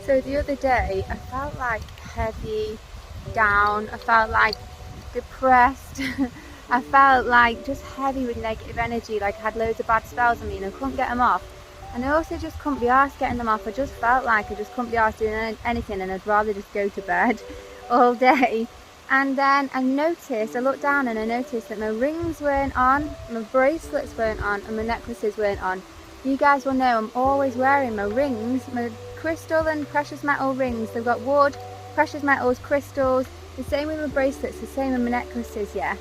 So the other day I felt like heavy, down, I felt like depressed, I felt like just heavy with negative energy, like I had loads of bad spells on me and I couldn't get them off. And I also just couldn't be arsed getting them off. I just felt like I just couldn't be arsed doing anything and I'd rather just go to bed all day. And then I looked down and I noticed that my rings weren't on, my bracelets weren't on and my necklaces weren't on. You guys will know I'm always wearing my rings, my crystal and precious metal rings. They've got wood, precious metals, crystals, the same with my bracelets, the same with my necklaces, yeah.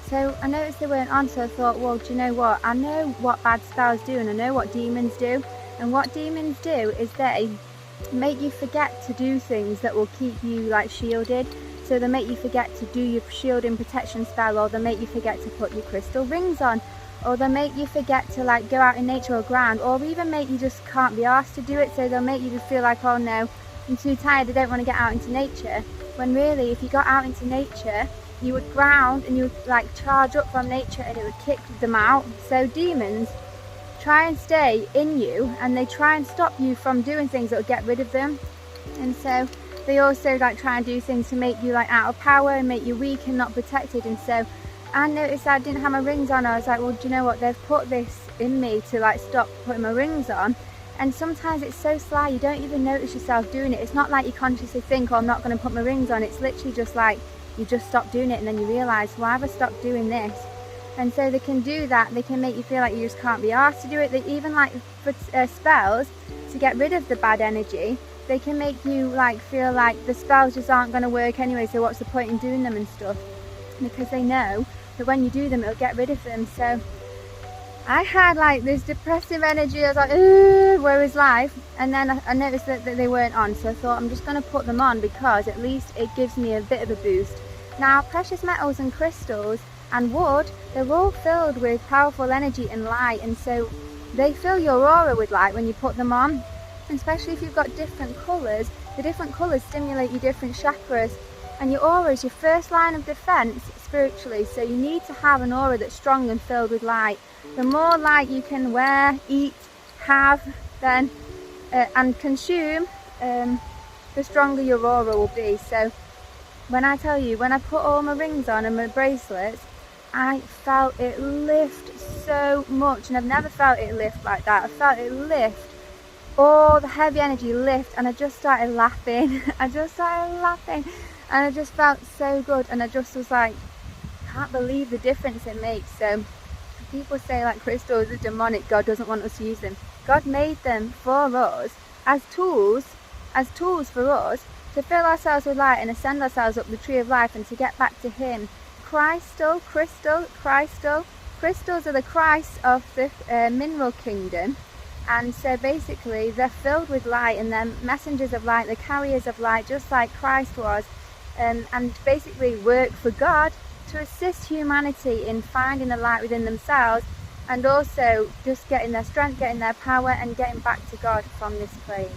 So I noticed they weren't on, so I thought, well, do you know what? I know what bad spells do and I know what demons do. And what demons do is they make you forget to do things that will keep you like shielded. So they make you forget to do your shielding protection spell, or they make you forget to put your crystal rings on, or they'll make you forget to like go out in nature or ground, or even make you just can't be asked to do it. So they'll make you just feel like, oh no, I'm too tired, I don't want to get out into nature. When really, if you got out into nature, you would ground and you would like charge up from nature and it would kick them out. So demons try and stay in you and they try and stop you from doing things that will get rid of them. And so they also like try and do things to make you like out of power and make you weak and not protected. And so I noticed I didn't have my rings on. I was like, well, do you know what? They've put this in me to like stop putting my rings on. And sometimes it's so sly, you don't even notice yourself doing it. It's not like you consciously think, oh, I'm not going to put my rings on. It's literally just like you just stop doing it and then you realise, why have I stopped doing this? And so they can do that. They can make you feel like you just can't be asked to do it. They even like for spells to get rid of the bad energy, they can make you like feel like the spells just aren't going to work anyway, so what's the point in doing them and stuff, because they know that when you do them it'll get rid of them. So I had like this depressive energy. I was like, where is life? And then I noticed that they weren't on, so I thought I'm just going to put them on because at least it gives me a bit of a boost. Now precious metals and crystals and wood, they're all filled with powerful energy and light, and so they fill your aura with light when you put them on. Especially if you've got different colours, the different colours stimulate your different chakras, and your aura is your first line of defence spiritually, so you need to have an aura that's strong and filled with light. The more light you can wear, eat, have, then and consume, the stronger your aura will be. So when I tell you, when I put all my rings on and my bracelets, I felt it lift so much, and I've never felt it lift like that. I felt it lift, all the heavy energy lift, and I just started laughing. I just started laughing and I just felt so good, and I just was like, can't believe the difference it makes. So people say like crystals are demonic, God doesn't want us to use them. God made them for us as tools for us to fill ourselves with light and ascend ourselves up the tree of life and to get back to Him. Crystals are the Christ of the mineral kingdom. And so basically they're filled with light and they're messengers of light, they're carriers of light, just like Christ was, and basically work for God to assist humanity in finding the light within themselves, and also just getting their strength, getting their power and getting back to God from this plane.